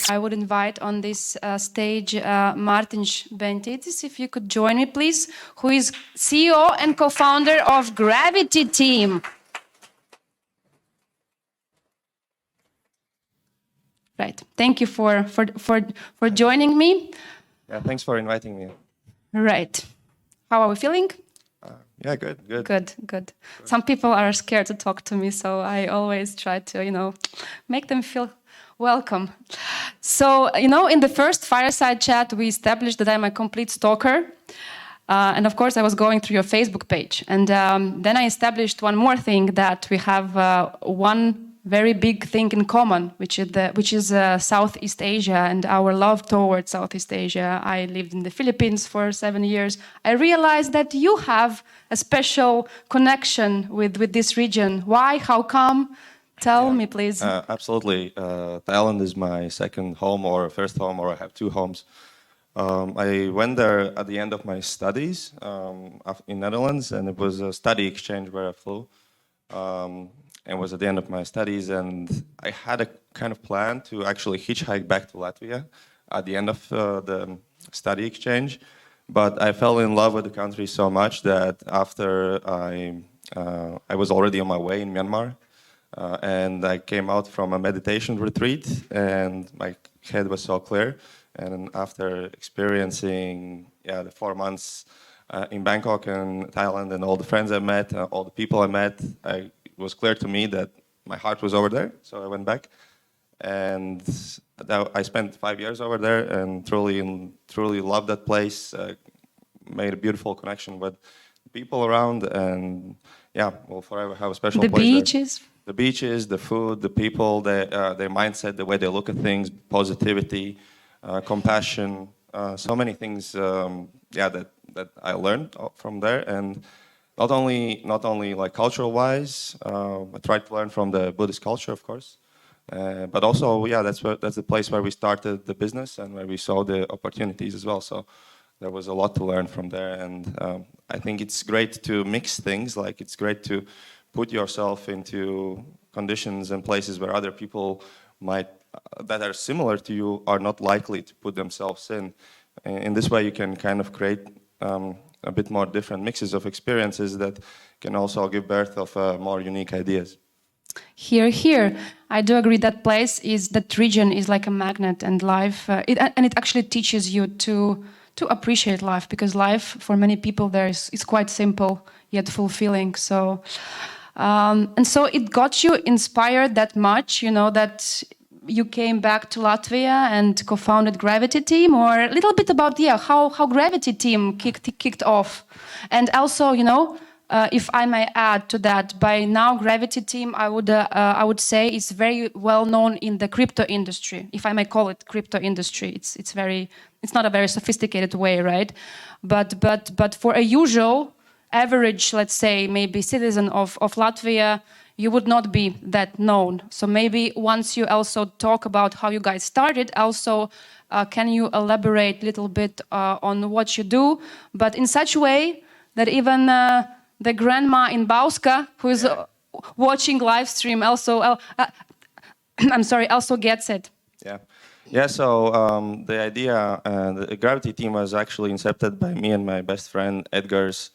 I would invite on this stage Martins Benkitis, if you could join me, please, who is CEO and co-founder of Gravity Team. Right. Thank you for joining me. Yeah, thanks for inviting me. Right. How are we feeling? Yeah, good. Good. Some people are scared to talk to me, so I always try to, make them feel welcome. So, in the first fireside chat, we established that I'm a complete stalker. And of course, I was going through your Facebook page. And then I established one more thing, that we have one very big thing in common, which is Southeast Asia and our love towards Southeast Asia. I lived in the Philippines for 7 years. I realized that you have a special connection with this region. Why? How come? Tell me, please. Absolutely. Thailand is my second home or first home, or I have two homes. I went there at the end of my studies in Netherlands, and it was a study exchange where I flew. It was at the end of my studies, and I had a kind of plan to actually hitchhike back to Latvia at the end of the study exchange. But I fell in love with the country so much that after I was already on my way in Myanmar, and I came out from a meditation retreat, and my head was so clear. And after experiencing the 4 months in Bangkok and Thailand, and all the friends I met, all the people I met, it was clear to me that my heart was over there. So I went back, and I spent 5 years over there, and truly loved that place. Made a beautiful connection with the people around, and will forever have a special place Beaches. there. The beaches, the food, the people, their mindset, the way they look at things, positivity, compassion, so many things. That I learned from there, and not only like cultural wise. I tried to learn from the Buddhist culture, of course, but also that's the place where we started the business and where we saw the opportunities as well. So there was a lot to learn from there, and I think it's great to mix things. Like, it's great to put yourself into conditions and places where other people that are similar to you are not likely to put themselves in. In this way, you can kind of create a bit more different mixes of experiences that can also give birth of more unique ideas. Here. I do agree that region is like a magnet, and life, it actually teaches you to appreciate life, because life for many people there is quite simple yet fulfilling. So, and so it got you inspired that much, that you came back to Latvia and co-founded Gravity Team, or a little bit about how Gravity Team kicked off, and also if I may add to that, by now Gravity Team, I would say, is very well known in the crypto industry, if I may call it crypto industry. It's not a very sophisticated way, right? But for a usual average, let's say, maybe citizen of Latvia, you would not be that known. So maybe once you also talk about how you guys started, also can you elaborate a little bit on what you do, but in such a way that even the grandma in Bauska, who is watching live stream, also also gets it. Yeah. So the idea, the Gravity Team was actually incepted by me and my best friend Edgar's.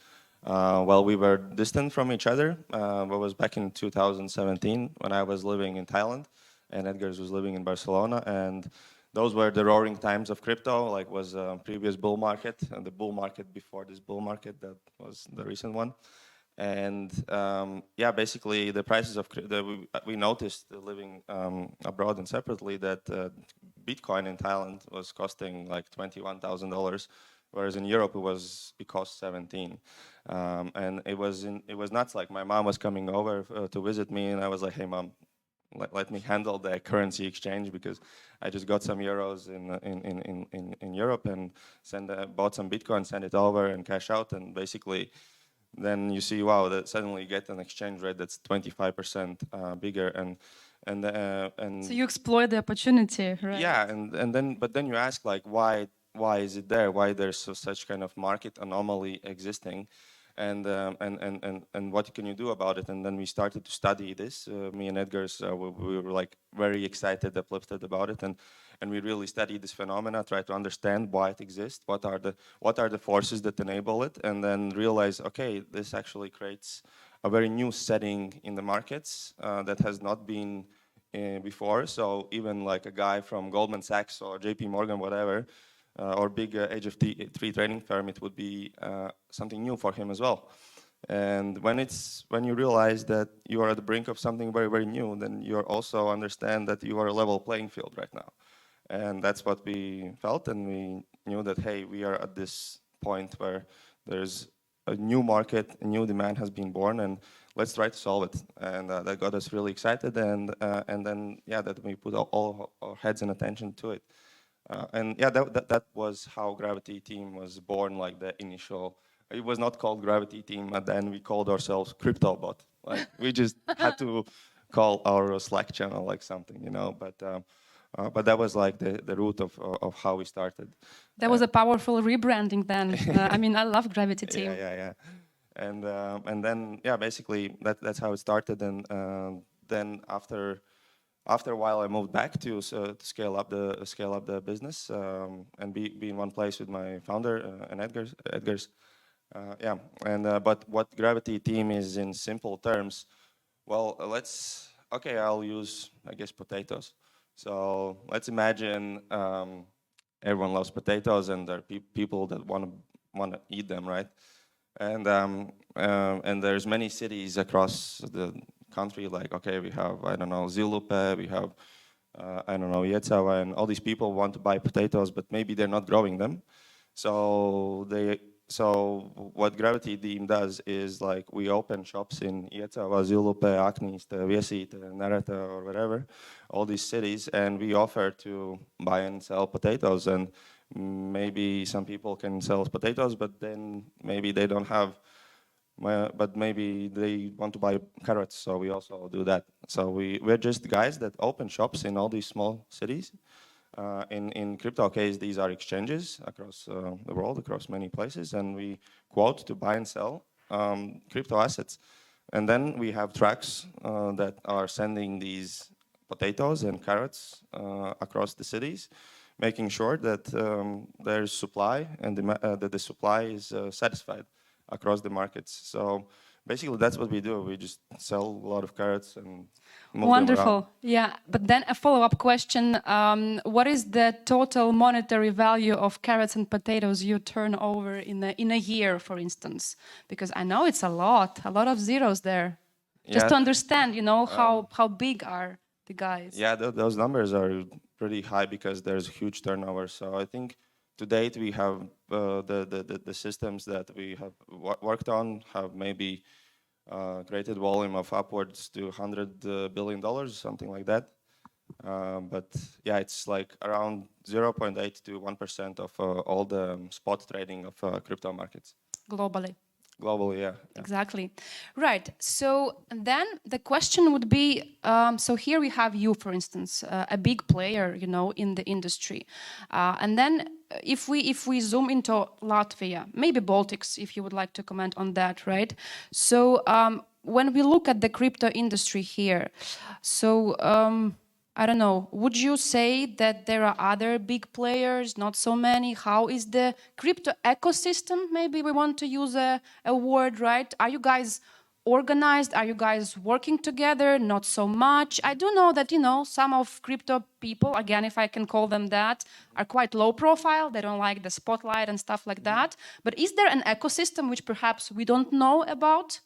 While we were distant from each other. It was back in 2017 when I was living in Thailand and Edgar's was living in Barcelona, and those were the roaring times of crypto. Like, was a previous bull market, and the bull market before this bull market, that was the recent one. And basically the prices of we noticed living abroad and separately that Bitcoin in Thailand was costing like $21,000, whereas in Europe it cost 17. And it was nuts. Like, my mom was coming over to visit me, and I was like, "Hey, mom, let me handle the currency exchange, because I just got some euros in Europe and bought some Bitcoin, send it over and cash out." And basically, then you see, wow, that suddenly you get an exchange rate that's 25% bigger, and so you exploit the opportunity, right? Yeah, but then you ask, like, why is it there? Why there's such kind of market anomaly existing? and what can you do about it? And then we started to study this. Me and Edgar's, we were like very excited, uplifted about it, and we really studied this phenomena, try to understand why it exists, what are the forces that enable it, and then realize, okay, this actually creates a very new setting in the markets that has not been before. So even like a guy from Goldman Sachs or JP Morgan, whatever, or big HFT3 training firm, it would be something new for him as well. And when you realize that you are at the brink of something very, very new, then you also understand that you are a level playing field right now. And that's what we felt, and we knew that, hey, we are at this point where there's a new market, a new demand has been born, and let's try to solve it. And that got us really excited, and then, yeah, that we put all our heads and attention to it. And yeah, that was how Gravity Team was born, like the initial. It was not called Gravity Team, and then we called ourselves CryptoBot. Like we just had to call our Slack channel like something, you know. But that was like the root of how we started. That was a powerful rebranding then. I mean, I love Gravity Team. Yeah. And then yeah, basically that's how it started. And then after a while, I moved back to scale up the business and be in one place with my founder and Edgar's. Yeah, and but what Gravity Team is in simple terms. Well, I'll use, I guess, potatoes. So let's imagine everyone loves potatoes, and there are people that want to eat them, right? And there's many cities across the country. Like, okay, we have, I don't know, Zilupe, we have I don't know, Yetsawa, and all these people want to buy potatoes, but maybe they're not growing them. So what Gravity Team does is, like, we open shops in Iecava, Zilupe, Akniste, Viesite, Nereta, or whatever, all these cities, and we offer to buy and sell potatoes. And maybe some people can sell potatoes, but then maybe they don't have, but maybe they want to buy carrots, so we also do that. So we're just guys that open shops in all these small cities. In crypto case, these are exchanges across the world, across many places, and we quote to buy and sell crypto assets. And then we have trucks that are sending these potatoes and carrots across the cities, making sure that there's supply and that the supply is satisfied across the markets. So basically, that's what we do. We just sell a lot of carrots and move them around. Wonderful. Yeah, but then a follow-up question: what is the total monetary value of carrots and potatoes you turn over in a year, for instance? Because I know it's a lot of zeros there. Just Yeah. to understand, you know, how big are the guys? Yeah, those numbers are pretty high because there's huge turnover. So I think to date we have the systems that we have worked on have maybe created volume of upwards to $100 billion, something like that. But yeah, it's like around 0.8 to 1% of all the spot trading of crypto markets. Globally. Globally, yeah. Exactly. Right. So then the question would be, so here we have you, for instance, a big player, you know, in the industry. And then if we zoom into Latvia, maybe Baltics, if you would like to comment on that, right? So when we look at the crypto industry here, so I don't know, would you say that there are other big players, not so many? How is the crypto ecosystem? Maybe we want to use a word, right? Are you guys organized? Are you guys working together? Not so much. I do know that, you know, some of crypto people, again, if I can call them that, are quite low profile. They don't like the spotlight and stuff like that. But is there an ecosystem which perhaps we don't know about?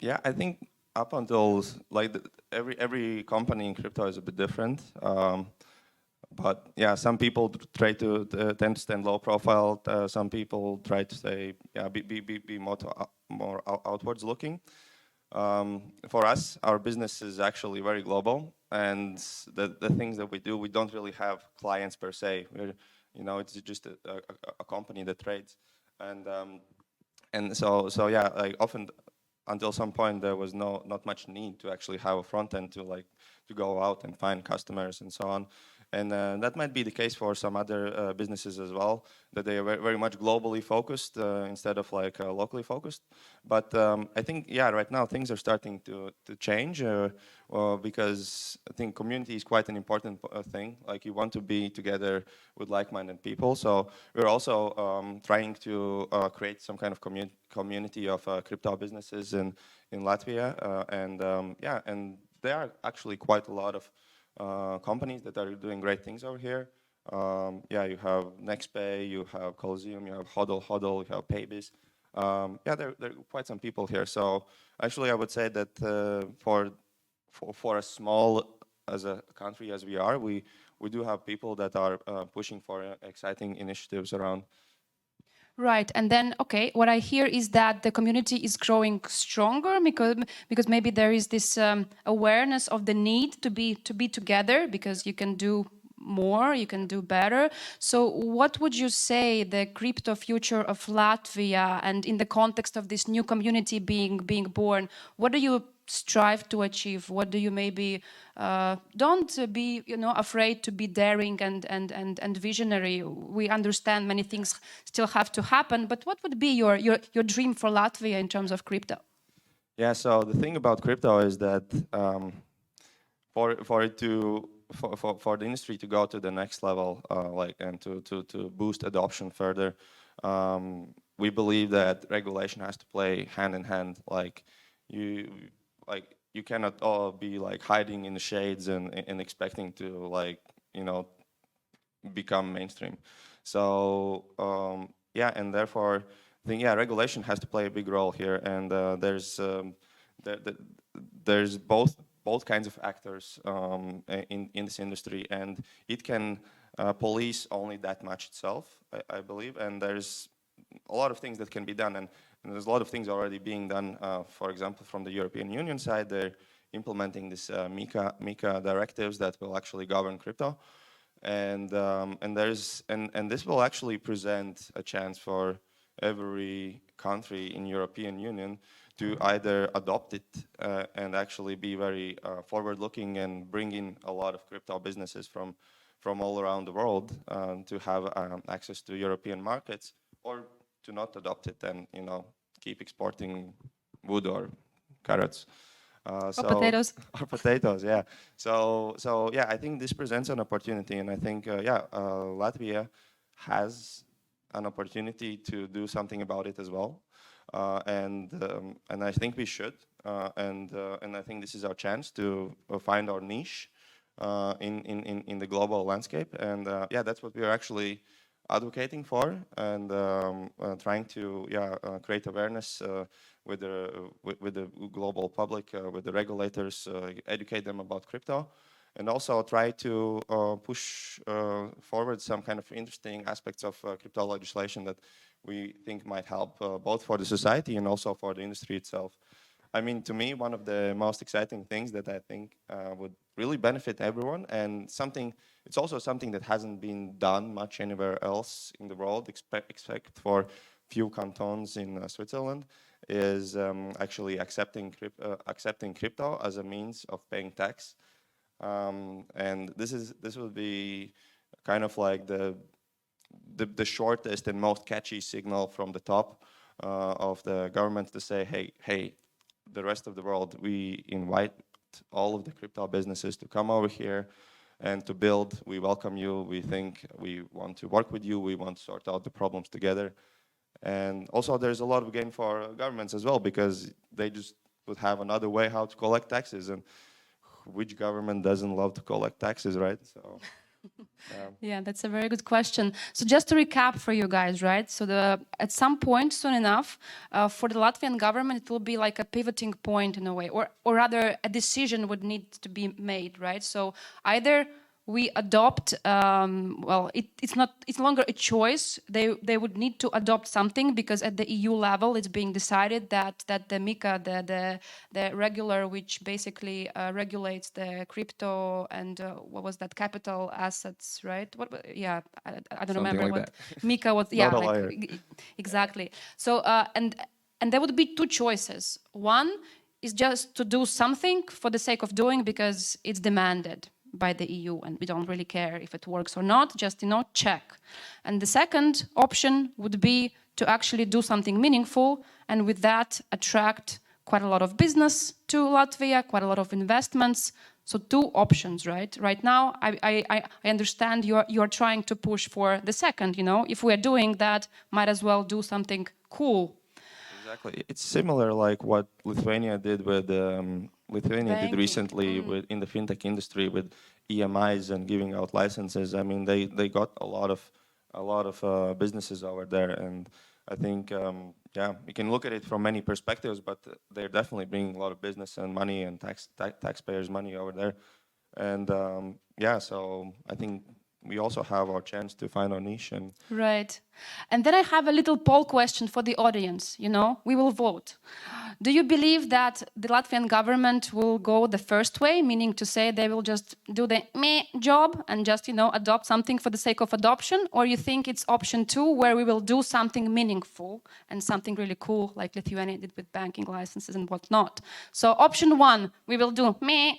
Yeah, I think up until like every company in crypto is a bit different. But yeah, some people try to tend to stand low profile. Some people try to say, yeah, be more outwards looking. For us, our business is actually very global, and the things that we do, we don't really have clients per se. It's just a company that trades, and so yeah, like often until some point there was not much need to actually have a front end to go out and find customers and so on. And that might be the case for some other businesses as well, that they are very much globally focused instead of like locally focused. But I think, yeah, right now things are starting to change because I think community is quite an important thing. Like you want to be together with like-minded people. So we're also trying to create some kind of community of crypto businesses in Latvia. Yeah, and there are actually quite a lot of companies that are doing great things over here. Yeah, you have NextPay, you have Coliseum, you have Hodl, you have Paybiz. Yeah, there are quite some people here. So actually, I would say that for a small as a country as we are, we do have people that are pushing for exciting initiatives around. Right, and then okay, what I hear is that the community is growing stronger because maybe there is this awareness of the need to be together because you can do more, you can do better. So, what would you say the crypto future of Latvia, and in the context of this new community being born, what do you strive to achieve? What do you maybe don't be afraid to be daring and visionary? We understand many things still have to happen, but what would be your dream for Latvia in terms of crypto? Yeah, so the thing about crypto is that for the industry to go to the next level, like and to boost adoption further, we believe that regulation has to play hand in hand. You you cannot all be like hiding in the shades and expecting to become mainstream. So yeah, and therefore I think yeah, regulation has to play a big role here, and there's both kinds of actors in this industry, and it can police only that much itself, I believe, and there's a lot of things that can be done, and there's a lot of things already being done. For example, from the European Union side, they're implementing this MiCA directives that will actually govern crypto, and this will actually present a chance for every country in European Union to either adopt it and actually be very forward-looking and bring in a lot of crypto businesses from all around the world to have access to European markets, or to not adopt it and keep exporting wood or carrots. Or potatoes. Or potatoes, yeah. So yeah, I think this presents an opportunity, and I think yeah, Latvia has an opportunity to do something about it as well, and I think we should, and I think this is our chance to find our niche in the global landscape, and yeah, that's what we are actually advocating for, and trying to create awareness with the global public, with the regulators, educate them about crypto, and also try to push forward some kind of interesting aspects of crypto legislation that we think might help both for the society and also for the industry itself. I mean, to me, one of the most exciting things that I think would really benefit everyone, and it's also something that hasn't been done much anywhere else in the world, except for few cantons in Switzerland, is actually accepting crypto as a means of paying tax. And this will be kind of like the shortest and most catchy signal from the top of the government to say, hey, the rest of the world, we invite all of the crypto businesses to come over here and to build. We welcome you. We think we want to work with you. We want to sort out the problems together. And also there's a lot of gain for governments as well, because they just would have another way how to collect taxes, and which government doesn't love to collect taxes, right? So Yeah, that's a very good question. So just to recap for you guys, right? So at some point soon enough, for the Latvian government, it will be like a pivoting point in a way, or rather a decision would need to be made, right? So either we adopt, it's no longer a choice. They would need to adopt something, because at the EU level, it's being decided that the MiCA, the regular, which basically regulates the crypto and what was that, capital assets, right? Yeah, I don't Something remember like what that. MiCA was. Yeah, Not a like, liar. exactly. So and there would be two choices. One is just to do something for the sake of doing because it's demanded. by the EU, and we don't really care if it works or not, just, check. And the second option would be to actually do something meaningful, and with that attract quite a lot of business to Latvia, quite a lot of investments. So two options, right? Right now, I understand you're trying to push for the second, if we're doing that, might as well do something cool. Exactly. It's similar like what Lithuania did with Lithuania did Banking. recently with in the fintech industry with EMIs and giving out licenses. I mean, they got a lot of businesses over there, and I think yeah, you can look at it from many perspectives, but they're definitely bringing a lot of business and money and taxpayers' money over there, and yeah, so I think we also have our chance to find our niche. And Right. And then I have a little poll question for the audience, we will vote. Do you believe that the Latvian government will go the first way, meaning to say they will just do the meh job and just, adopt something for the sake of adoption? Or you think it's option 2, where we will do something meaningful and something really cool, like Lithuania did with banking licenses and whatnot? So option 1, we will do meh.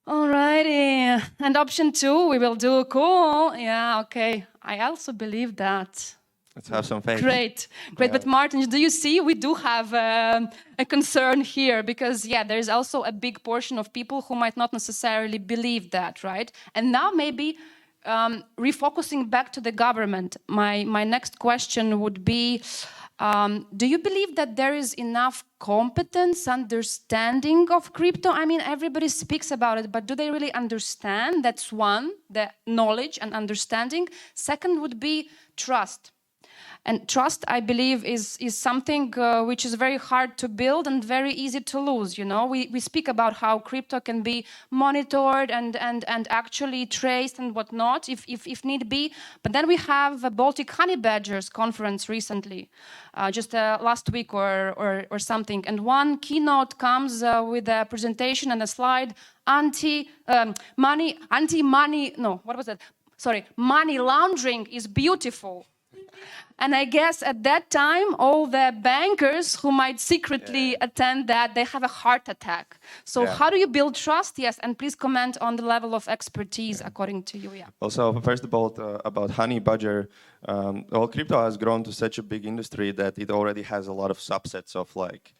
Alrighty, and option 2, we will do cool. Yeah, okay. I also believe that. let's have some faith. Great. Yeah. But Martin, do you see we do have a concern here, because there is also a big portion of people who might not necessarily believe that, right? And now maybe refocusing back to the government, my next question would be, do you believe that there is enough competence, understanding of crypto? I mean, everybody speaks about it, but do they really understand? That's one, the knowledge and understanding. Second would be trust. And trust, I believe, is something which is very hard to build and very easy to lose. We speak about how crypto can be monitored and actually traced and whatnot, if need be. But then we have a Baltic Honey Badgers conference recently, just last week or something. And one keynote comes with a presentation and a slide, money laundering is beautiful. And I guess at that time, all the bankers who might secretly attend that, they have a heart attack. So how do you build trust? Yes, and please comment on the level of expertise according to you. Yeah. Also, first of all, about Honey Badger, well, crypto has grown to such a big industry that it already has a lot of subsets of like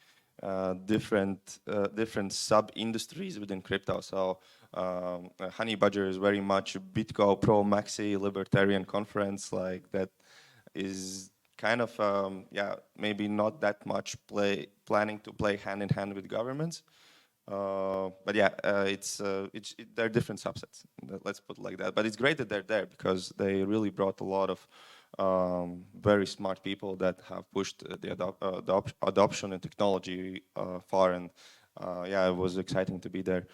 different sub-industries within crypto. So Honey Badger is very much a BitGo Pro Maxi Libertarian conference like that. Is kind of maybe not that much planning to play hand in hand with governments, but yeah, they're different subsets. Let's put it like that. But it's great that they're there because they really brought a lot of very smart people that have pushed the adoption and technology far, and yeah, it was exciting to be there.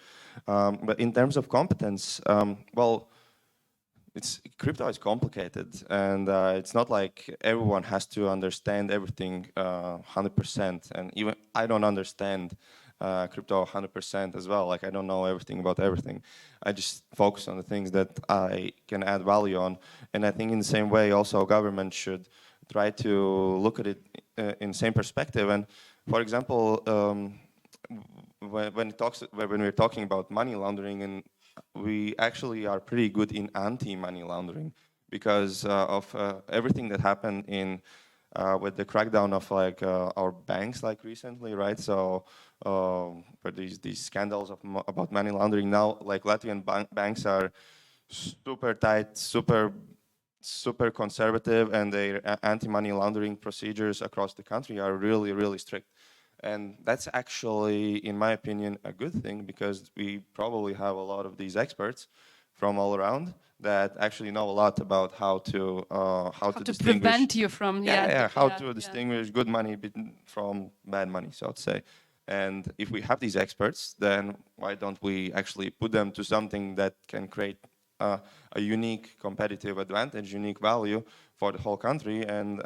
But in terms of competence, well. Crypto is complicated, and it's not like everyone has to understand everything 100%. And even I don't understand crypto 100% as well. Like I don't know everything about everything. I just focus on the things that I can add value on. And I think in the same way, also government should try to look at it in the same perspective. And for example, when we're talking about money laundering, and we actually are pretty good in anti-money laundering because of everything that happened in with the crackdown of like our banks like recently, right? So but these scandals about money laundering now, like Latvian banks are super tight, super conservative, and their anti-money laundering procedures across the country are really strict. And that's actually, in my opinion, a good thing because we probably have a lot of these experts from all around that actually know a lot about how to distinguish, prevent you from to distinguish good money from bad money, so to say. And if we have these experts, then why don't we actually put them to something that can create a unique competitive advantage, unique value for the whole country, and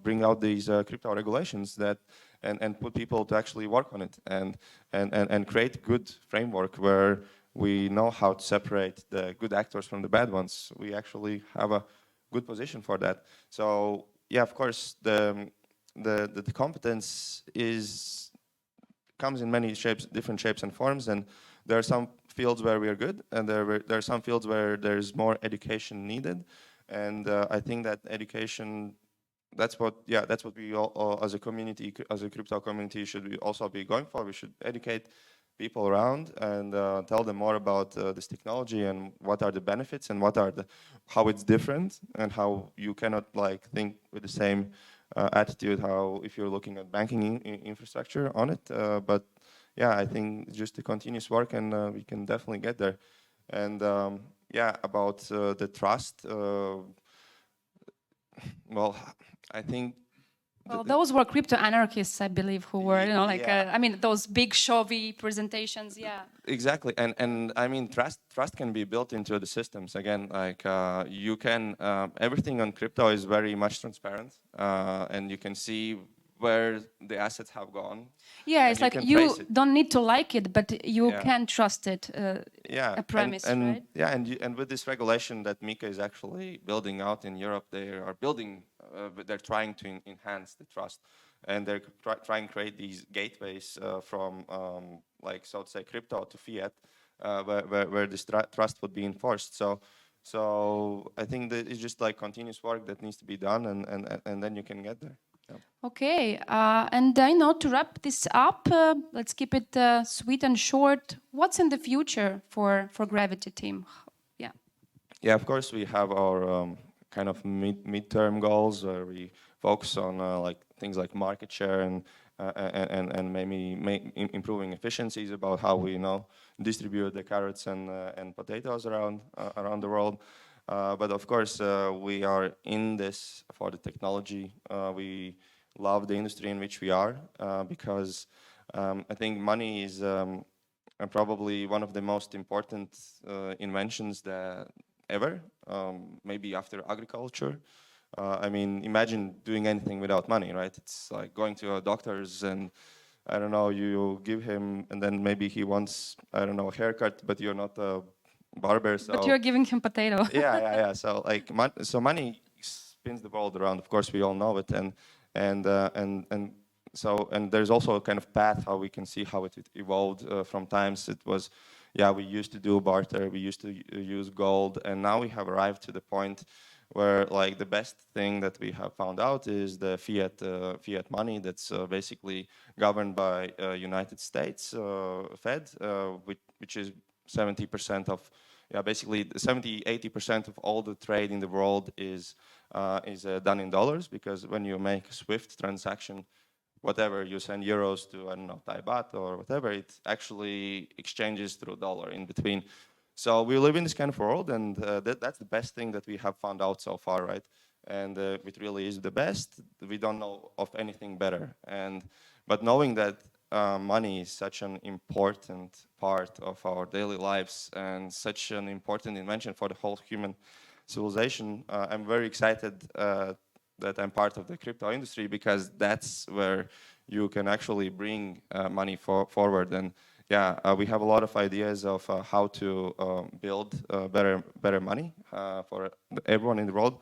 bring out these crypto regulations that and put people to actually work on it and create good framework where we know how to separate the good actors from the bad ones. We actually have a good position for that. So yeah, of course, the competence is comes in many shapes, different shapes and forms, and there are some fields where we are good, and there are some fields where there's more education needed, and I think that education, that's what we all as a community, as a crypto community, should we also be going for. We should educate people around and tell them more about this technology and what are the benefits and how it's different, and how you cannot like think with the same attitude how if you're looking at banking infrastructure on it. But yeah, I think it's just a continuous work, and we can definitely get there. And yeah, about the trust. Well, I think. Well, those were crypto anarchists, I believe, who were, you know, like, Yeah. I mean, those big showy presentations, yeah. Exactly, and I mean, trust can be built into the systems. Again, like you can everything on crypto is very much transparent, and you can see where the assets have gone. Yeah, it's like you don't need to like it, but you can trust it. Yeah, a premise, and right? yeah, and with this regulation that Mika is actually building out in Europe, they are building, they're trying to enhance the trust, and they're trying to create these gateways from like, so to say, crypto to fiat, where this trust would be enforced. So I think that it's just like continuous work that needs to be done, and then you can get there. Yeah. Okay, and I know to wrap this up, let's keep it sweet and short. What's in the future for Gravity team? Yeah. Yeah, of course we have our kind of midterm goals where we focus on like things like market share and maybe improving efficiencies about how we distribute the carrots and potatoes around the world. But of course we are in this for the technology. We love the industry in which we are because I think money is probably one of the most important inventions that ever, maybe after agriculture. I mean, imagine doing anything without money, right? It's like going to a doctor's and I don't know, you give him, and then maybe he wants, I don't know, a haircut, but you're not a barber, so. But you're giving him potato. Yeah. So like, money spins the world around. Of course, we all know it, and so, and there's also a kind of path how we can see how it evolved from times. It was, yeah, we used to do barter, we used to use gold, and now we have arrived to the point where like the best thing that we have found out is the fiat money that's basically governed by United States Fed, which is 70% of, yeah, basically 70-80% of all the trade in the world is done in dollars, because when you make a SWIFT transaction, whatever you send euros to, I don't know, Thai baht or whatever, it actually exchanges through dollar in between. So we live in this kind of world, and that's the best thing that we have found out so far, right? And it really is the best. We don't know of anything better. But knowing that money is such an important part of our daily lives and such an important invention for the whole human civilization, I'm very excited that I'm part of the crypto industry, because that's where you can actually bring money forward. And yeah, we have a lot of ideas of how to build better money for everyone in the world.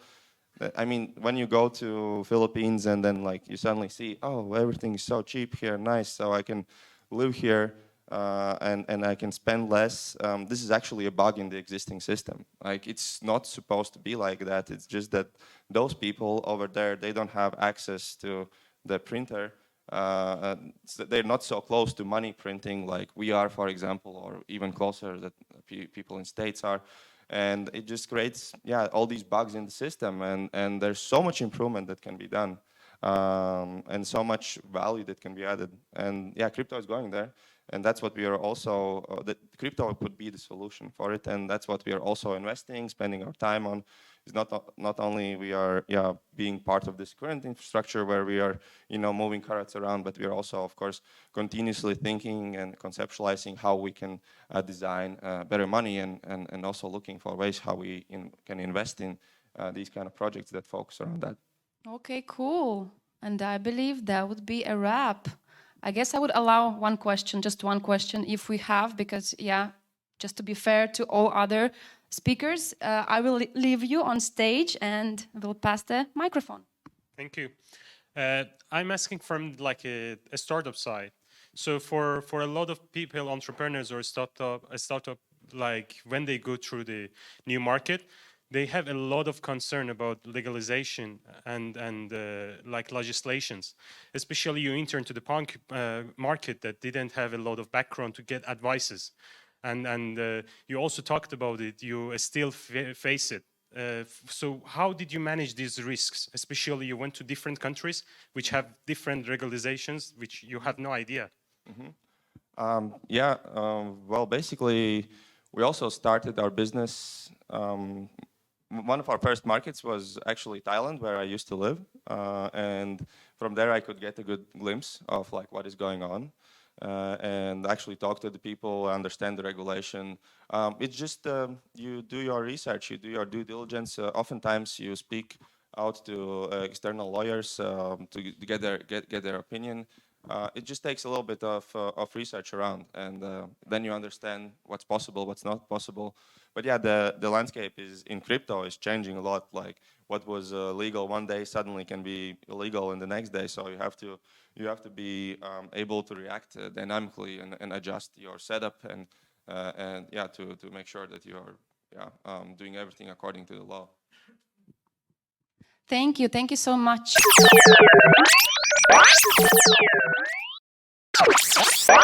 I mean, when you go to Philippines and then like you suddenly see, oh, everything is so cheap here, nice, so I can live here and I can spend less. This is actually a bug in the existing system. Like, it's not supposed to be like that. It's just that those people over there, they don't have access to the printer. So they're not so close to money printing like we are, for example, or even closer that people in States are. And it just creates, yeah, all these bugs in the system, and there's so much improvement that can be done, and so much value that can be added. And yeah, crypto is going there, and that's what we are also, that crypto could be the solution for it, and that's what we are also investing, spending our time on. Is not only we are, yeah, being part of this current infrastructure where we are, moving carrots around, but we are also, of course, continuously thinking and conceptualizing how we can design better money, and also looking for ways how we can invest in these kind of projects that focus around that. Okay, cool. And I believe that would be a wrap. I guess I would allow one question, just one question, if we have, because, yeah, just to be fair to all other speakers, I will leave you on stage and will pass the microphone. Thank you. I'm asking from like a startup side. So for a lot of people, entrepreneurs or a startup, like when they go through the new market, they have a lot of concern about legalization and like legislations. Especially you enter into the punk market that didn't have a lot of background to get advices, and you also talked about it. You still face it. So how did you manage these risks? Especially you went to different countries which have different legalizations, which you have no idea. Yeah, well, basically, we also started our business. One of our first markets was actually Thailand, where I used to live, and from there I could get a good glimpse of like what is going on, and actually talk to the people, understand the regulation. It's just you do your research, you do your due diligence. Oftentimes, you speak out to external lawyers to get their opinion. It just takes a little bit of research around, and then you understand what's possible, what's not possible. But yeah, the landscape is in crypto is changing a lot. Like what was legal one day suddenly can be illegal in the next day. So you have to be able to react dynamically and adjust your setup and yeah to make sure that you're doing everything according to the law. Thank you so much.